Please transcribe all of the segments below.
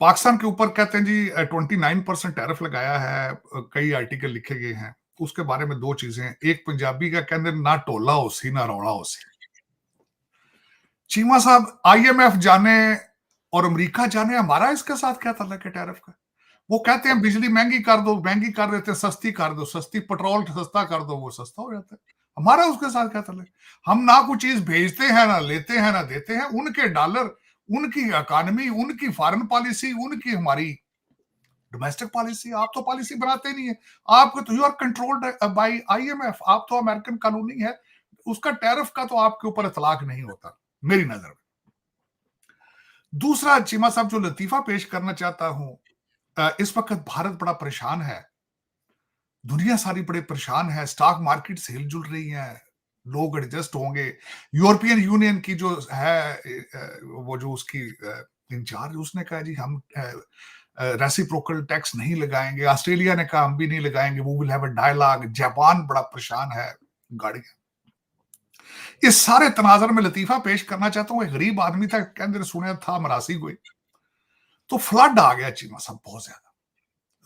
पाकिस्तान के ऊपर कहते हैं जी 29% टैरिफ लगाया है, कई आर्टिकल लिखे गए हैं। उसके बारे में दो चीजें, एक पंजाबी का कहते ना टोला होसी ना रौला होसी। चीमा साहब आईएमएफ जाने और अमेरिका जाने, हमारा इसके साथ क्या ताल्लुक है टैरिफ का? वो कहते हैं बिजली महंगी कर दो, महंगी कर देते हैं, सस्ती कर दो, सस्ती पेट्रोल सस्ता कर दो, वो सस्ता हो जाता है। हमारा उसके साथ क्या ताल्लुक? हम ना कुछ चीज भेजते हैं, ना लेते हैं, ना देते हैं। उनके डॉलर, उनकी इकोनॉमी, उनकी फॉरेन पॉलिसी, उनकी हमारी डोमेस्टिक पॉलिसी। आप तो पॉलिसी बनाते नहीं है। आपको तो you are controlled by IMF. आप तो अमेरिकन कानूनी है, उसका टैरिफ का तो आपके ऊपर इतलाक नहीं होता मेरी नजर में। दूसरा चीमा साहब जो लतीफा पेश करना चाहता हूं, इस वक्त भारत बड़ा परेशान है, दुनिया सारी बड़े परेशान है, स्टॉक मार्केट से हिलजुल रही है, लोग एडजस्ट होंगे। यूरोपियन यूनियन की जो है वो जो उसकी इंचार्ज, उसने कहा जी हम रेसिप्रोकल टैक्स नहीं लगाएंगे। ऑस्ट्रेलिया ने कहा हम भी नहीं लगाएंगे, वो will have a dialogue. Japan बड़ा परेशान है, गाड़ियां। इस सारे तनाजर में लतीफा पेश करना चाहता हूं। एक गरीब आदमी था, कहते सुने था मरासी कोई, तो फ्लड आ गया चीमा साहब बहुत ज्यादा।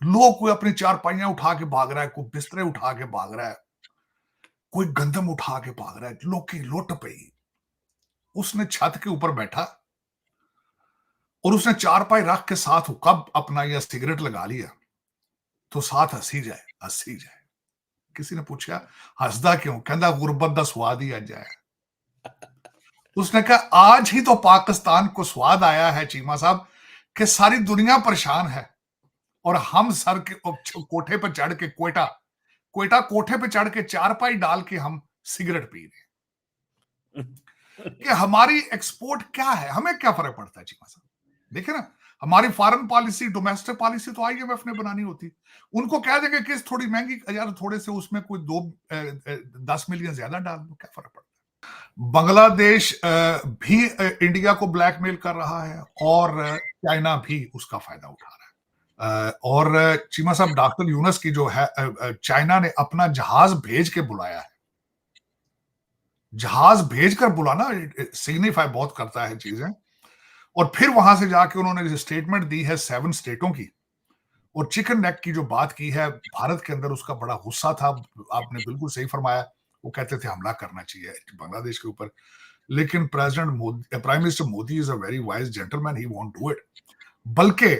लोग कोई अपनी चारपाइयां उठा के भाग रहा है, कोई बिस्तरे उठा के भाग रहा है, कोई गंदम उठा के भाग रहा है, लोग की लुट पई। उसने छत के ऊपर बैठा और उसने चारपाई रख के साथ कब अपना यह सिगरेट लगा लिया, तो साथ हंसी जाए, हंसी जाए। किसी ने पूछा हंसदा क्यों? कहता गुरबत का स्वाद ही अज आया। उसने कहा आज ही तो पाकिस्तान को स्वाद आया है चीमा साहब कि सारी दुनिया परेशान है और हम सर के कोठे पर चढ़ के कोयटा कोयटा कोठे पे चढ़ के चारपाई डाल के हम सिगरेट पी रहे हैं। कि हमारी एक्सपोर्ट क्या है, हमें क्या फर्क पड़ता है चीमा साहब? देखिए ना, हमारी फॉरेन पॉलिसी, डोमेस्टिक पॉलिसी तो आईएमएफ ने बनानी होती। उनको कह देंगे कि थोड़ी महंगी, यार थोड़े से उसमें कोई 10 मिलियन ज्यादा डाल दो, क्या फर्क पड़ता है? बांग्लादेश भी इंडिया को ब्लैकमेल कर रहा है और चाइना भी उसका फायदा उठा रहा है। और चीमा साहब डॉक्टर यूनस की जो है, चाइना ने अपना जहाज भेज के बुलाया है। जहाज भेजकर बुलाना सिग्निफाई बहुत करता है चीजें। और फिर वहां से जाके उन्होंने स्टेटमेंट दी है 7 स्टेटों की, और चिकन नेक की जो बात की है, भारत के अंदर उसका बड़ा गुस्सा था। आपने बिल्कुल सही फरमाया, वो कहते थे हमला करना चाहिए बांग्लादेश के ऊपर, लेकिन president Modi, prime minister Modi is a very wise gentleman, he won't do it. बल्कि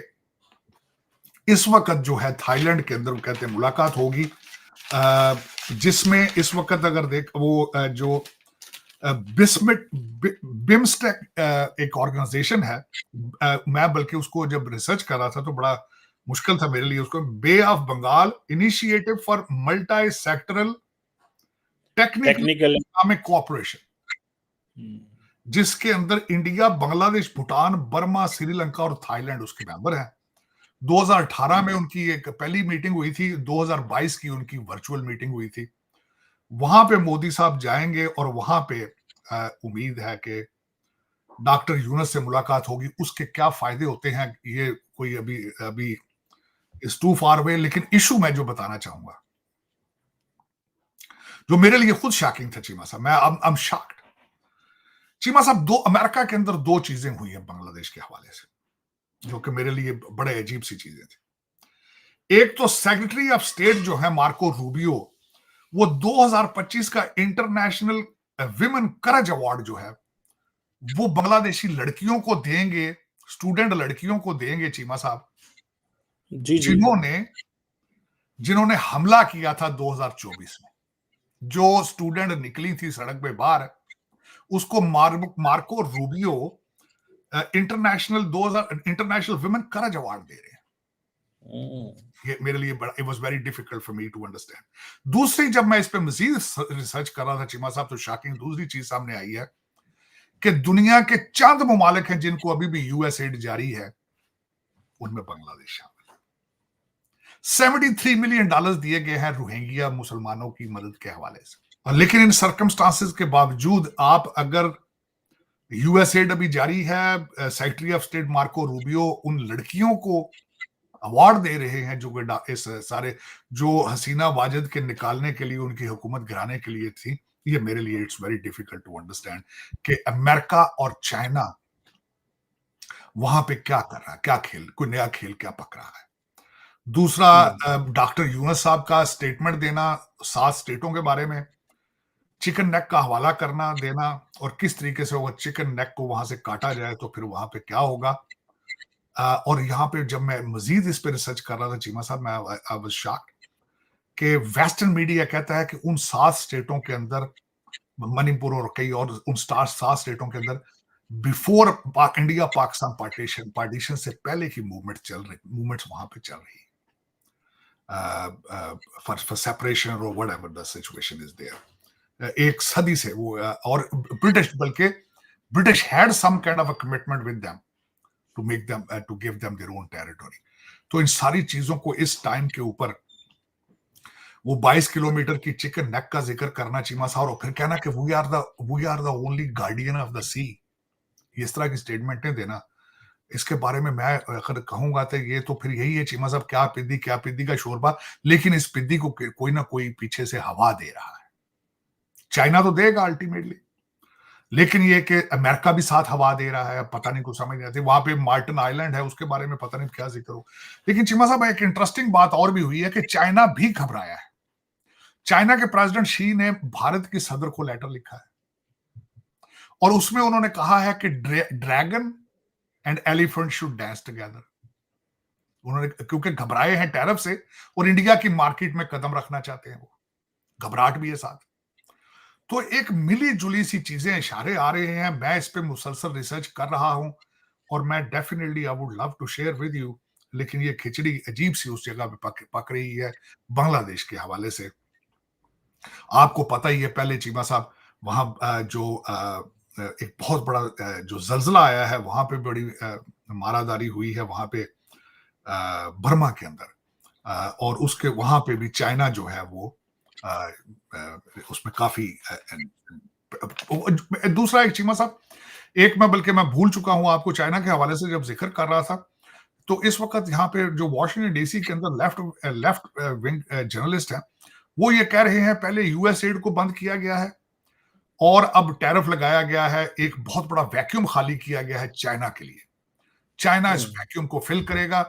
इस वक्त जो है थाईलैंड के अंदर कहते हैं मुलाकात होगी, जिसमें इस वक्त अगर देख वो जो बिम्स्टेक एक ऑर्गेनाइजेशन है, मैं बल्कि उसको जब रिसर्च कर रहा था तो बड़ा मुश्किल था मेरे लिए उसको, bay of Bengal initiative for multi sectoral technical economic cooperation, जिसके अंदर इंडिया, बांग्लादेश, भूटान, बर्मा, श्रीलंका और थाईलैंड उसके मेंबर हैं। 2018 में उनकी एक पहली मीटिंग हुई थी, 2022 की उनकी वर्चुअल मीटिंग हुई थी। वहां पे मोदी साहब जाएंगे और वहां पे उम्मीद है कि डॉक्टर यूनस से मुलाकात होगी। उसके क्या फायदे होते हैं ये कोई अभी अभी इज टू फार अवे, लेकिन इशू मैं जो बताना चाहूंगा, जो मेरे लिए खुद शॉकिंग था चीमा साहब, मैं आई एम शॉक्ड। चीमा साहब अमेरिका के अंदर दो चीजें हुई हैं बांग्लादेश के हवाले से, जो कि मेरे लिए बड़े अजीब सी चीजें थी। एक तो सेक्रेटरी ऑफ स्टेट जो है मार्को रूबियो, वो 2025 का इंटरनेशनल विमेन करज अवार्ड जो है वो बांग्लादेशी लड़कियों को देंगे, स्टूडेंट लड़कियों को देंगे चीमा साहब, जिन्होंने हमला किया था 2024 में। जो स्टूडेंट निकली थी सड़क पे बाहर, उसको Marco Rubio international women courage award दे रहे हैं। ये मेरे लिए बड़ा, it was very difficult for me to understand. दूसरी, जब मैं इस पे मजीद रिसर्च कर रहा था चीमा साहब, तो शॉकिंग दूसरी चीज सामने आई है कि दुनिया के चंद ममालिक हैं जिनको अभी भी यूएस एड जारी है, उनमें बांग्लादेश शामिल है। $73 मिलियन दिए गए हैं रोहिंग्या मुसलमानों की मदद के हवाले से। लेकिन इन सर्कमस्टांसेस के बावजूद आप अगर यूएस एड अभी जारी है, secretary of state Marco Rubio उन लड़कियों को अवार्ड दे रहे हैं जो इस सारे जो हसीना वाजिद के निकालने के लिए, उनकी हुकूमत गिराने के लिए थी। ये मेरे लिए it's very difficult to understand कि अमेरिका और चाइना वहां पे क्या कर रहा है, क्या खेल, कोई नया खेल क्या पक रहा है। दूसरा, हम्म। डॉक्टर यूनुस साहब का स्टेटमेंट देना 7 स्टेटों के बारे में, चिकन नेक का हवाला करना देना, और किस तरीके से वो चिकन नेक को वहां से काटा जाए तो फिर वहां पे क्या होगा। और यहाँ पे जब मैं मजीद इस पे रिसर्च कर रहा था चीमा साहब, मैं आई वाज शॉक्ड कि वेस्टर्न मीडिया कहता है कि उन 7 स्टेटों के अंदर, मणिपुर और कई और उन 7 स्टेटों के अंदर, before India Pakistan partition partition से पहले की मूवमेंट्स वहां पे चल रही फॉर सेपरेशन और whatever the situation is there. एक सदी से वो, और ब्रिटिश, बल्कि British had some kind of a commitment with them to make them, to give them their own territory. तो इन सारी चीजों को इस टाइम के ऊपर वो 22 किलोमीटर की चिकन नेक का जिक्र करना चीमा साहब, और फिर कहना कि we are the only guardian of the sea, इस तरह की स्टेटमेंटें देना, इसके बारे में मैं अगर कहूंगा तो ये तो फिर यही है चीमा साहब, क्या पिद्दी का शोरबा। लेकिन इस पिद्दी को कोई ना कोई पीछे से हवा दे रहा है। चाइना तो देगा अल्टीमेटली, लेकिन ये कि अमेरिका भी साथ हवा दे रहा है, पता नहीं, कुछ समझ नहीं आती। वहां पे मार्टिन आइलैंड है, उसके बारे में पता नहीं क्या जिक्र हो। लेकिन चीमा साहब, एक इंटरेस्टिंग बात और भी हुई है कि चाइना भी घबराया है। चाइना के प्रेसिडेंट शी ने भारत की सदर को लेटर लिखा है, और उसमें उन्होंने कहा है कि dragon and elephant should dance together. उन्होंने, क्योंकि घबराए हैं टैरिफ से और इंडिया की मार्केट में कदम रखना चाहते हैं, वो घबराहट भी है साथ। तो एक मिली जुली सी चीजें, इशारे आ रहे हैं। मैं इस पे मुसलसल रिसर्च कर रहा हूं, और मैं definitely I would love to share with you. लेकिन ये खिचड़ी अजीब सी उस जगह पे पक रही है, बांग्लादेश के हवाले से। आपको पता ही है, पहले चीमा साहब वहां एक बहुत बड़ा जो जल्जला आया है, वहां पे बड़ी मारादारी हुई है वहां पे, बर्मा के अंदर। और उसके वहां पे भी चाइना जो है वो उसमें काफी दूसरा एक चीमा साहब, एक मैं बल्कि मैं भूल चुका हूं आपको चाइना के हवाले से जब जिक्र कर रहा था। तो इस वक्त यहाँ पे जो वॉशिंगटन डीसी के अंदर लेफ्ट विंग जर्नलिस्ट हैं, वो ये कह रहे हैं पहले यूएस एड को बंद किया गया है और अब टैरिफ लगाया गया है, एक बहुत बड़ा वैक्यूम खाली किया गया है चाइना के लिए। चाइना इस वैक्यूम को फिल करेगा।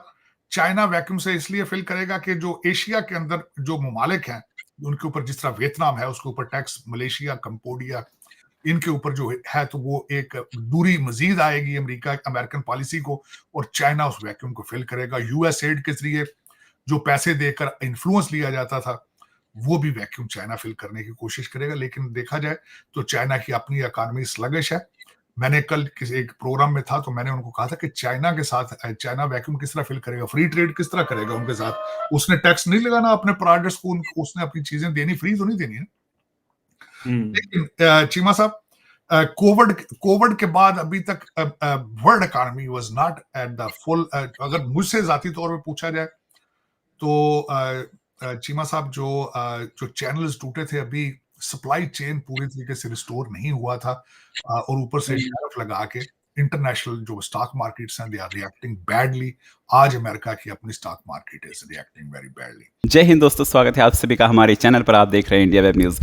चाइना वैक्यूम से इसलिए फिल करेगा कि जो एशिया के अंदर जो ममालिक हैं, उनके ऊपर जिस तरह वियतनाम है उसके ऊपर टैक्स, मलेशिया, कंबोडिया, इनके ऊपर जो है, तो वो एक दूरी मजीद आएगी अमेरिकन पॉलिसी को, और चाइना उस वैक्यूम को फिल करेगा। यूएस एड के जरिए जो पैसे देकर इन्फ्लुएंस लिया जाता था, वो भी वैक्यूम चाइना फिल करने की कोशिश करेगा। लेकिन देखा जाए तो चाइना की अपनी इकॉनमी स्लगिश है। मैंने कल किसी एक प्रोग्राम में था, तो मैंने उनको कहा था कि चाइना के साथ चाइना वैक्यूम किस तरह फिल करेगा, फ्री ट्रेड किस तरह करेगा उनके साथ। उसने टैक्स नहीं लगाना अपने प्रोडक्ट्स को, उसने अपनी चीजें देनी, फ्री तो नहीं देनी है। लेकिन चीमा साहब, कोविड के बाद अभी तक world economy was not at the full. अगर मुझसे जाती तौर पे पूछा जाए तो चीमा साहब, जो चैनल्स टूटे थे, अभी सप्लाई चेन पूरी तरीके से रिस्टोर नहीं हुआ था, और ऊपर से टैरिफ लगा के इंटरनेशनल जो स्टॉक मार्केट्स हैं, दे आर रिएक्टिंग बैडली। आज अमेरिका की अपनी stock market is reacting very badly. जय हिंद दोस्तों, स्वागत है आप सभी का हमारे चैनल पर। आप देख रहे हैं इंडिया वेब न्यूज़।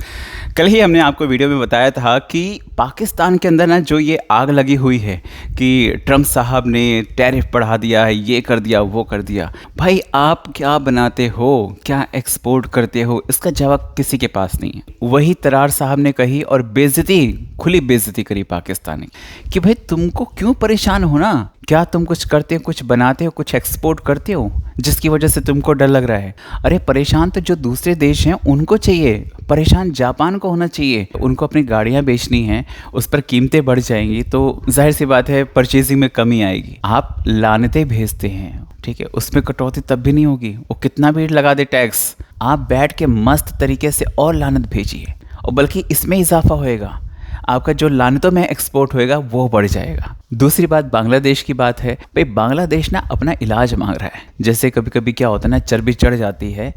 कल ही हमने आपको वीडियो में बताया था कि पाकिस्तान के अंदर ना जो ये आग लगी हुई है कि ट्रम्प साहब ने टैरिफ बढ़ा दिया है, ये कर दिया, वो कर दिया। भाई, आप क्या बनाते हो, क्या एक्सपोर्ट करते हो, इसका जवाब किसी के पास नहीं है। वही तरार साहब ने कही और बेइज्जती, खुली बेइज्जती करी पाकिस्तानी कि भाई तुमको क्यों परेशान होना, क्या तुम कुछ करते हो, कुछ बनाते हो, कुछ एक्सपोर्ट करते हो जिसकी वजह से तुमको डर लग रहा है। अरे परेशान तो जो दूसरे देश हैं उनको चाहिए, परेशान जापान को होना चाहिए। उनको अपनी गाड़ियां बेचनी हैं, उस पर कीमतें बढ़ जाएंगी तो जाहिर सी बात है परचेजिंग में कमी आएगी। आप लानतें भेजते हैं, ठीक है, उसमें कटौती तब भी नहीं होगी, वो कितना भी लगा दे टैक्स, आप बैठ के मस्त तरीके से और लानत भेजिए, और बल्कि इसमें इजाफा होएगा, आपका जो लानतों में एक्सपोर्ट होएगा वो बढ़ जाएगा। दूसरी बात बांग्लादेश की बात है। भाई बांग्लादेश ना अपना इलाज मांग रहा है। जैसे कभी कभी क्या होता है ना, चर्बी चढ़ जाती है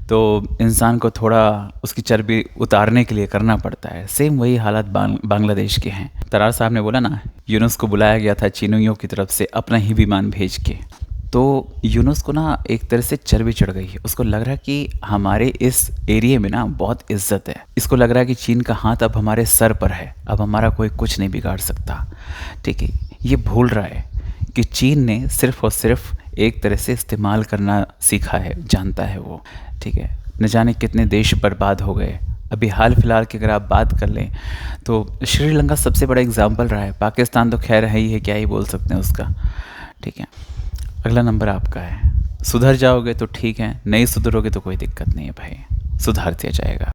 तो इंसान को थोड़ा उसकी चर्बी उतारने के लिए करना पड़ता है। सेम वही हालात बांग्लादेश के हैं। तरार साहब ने बोला ना, यूनुस को बुलाया गया था चीनियों की तरफ से अपना ही विमान भेज के, तो यूनुस को ना एक तरह से चर्बी चढ़ गई है। उसको लग रहा है कि हमारे इस एरिया में ना बहुत इज्जत है। इसको लग रहा है कि चीन का हाथ अब हमारे सर पर है, अब हमारा कोई कुछ नहीं बिगाड़ सकता, ठीक है। ये भूल रहा है कि चीन ने सिर्फ़ और सिर्फ एक तरह से इस्तेमाल करना सीखा है, जानता है वो, ठीक है। न जाने कितने देश बर्बाद हो गए। अभी हाल फिलहाल की अगर आप बात कर लें तो श्रीलंका सबसे बड़ा एग्जाम्पल रहा है। पाकिस्तान तो खैर है ही है, क्या ही बोल सकते हैं उसका, ठीक है। अगला नंबर आपका है। सुधर जाओगे तो ठीक है, नहीं सुधरोगे तो कोई दिक्कत नहीं है भाई, सुधार दिया जाएगा।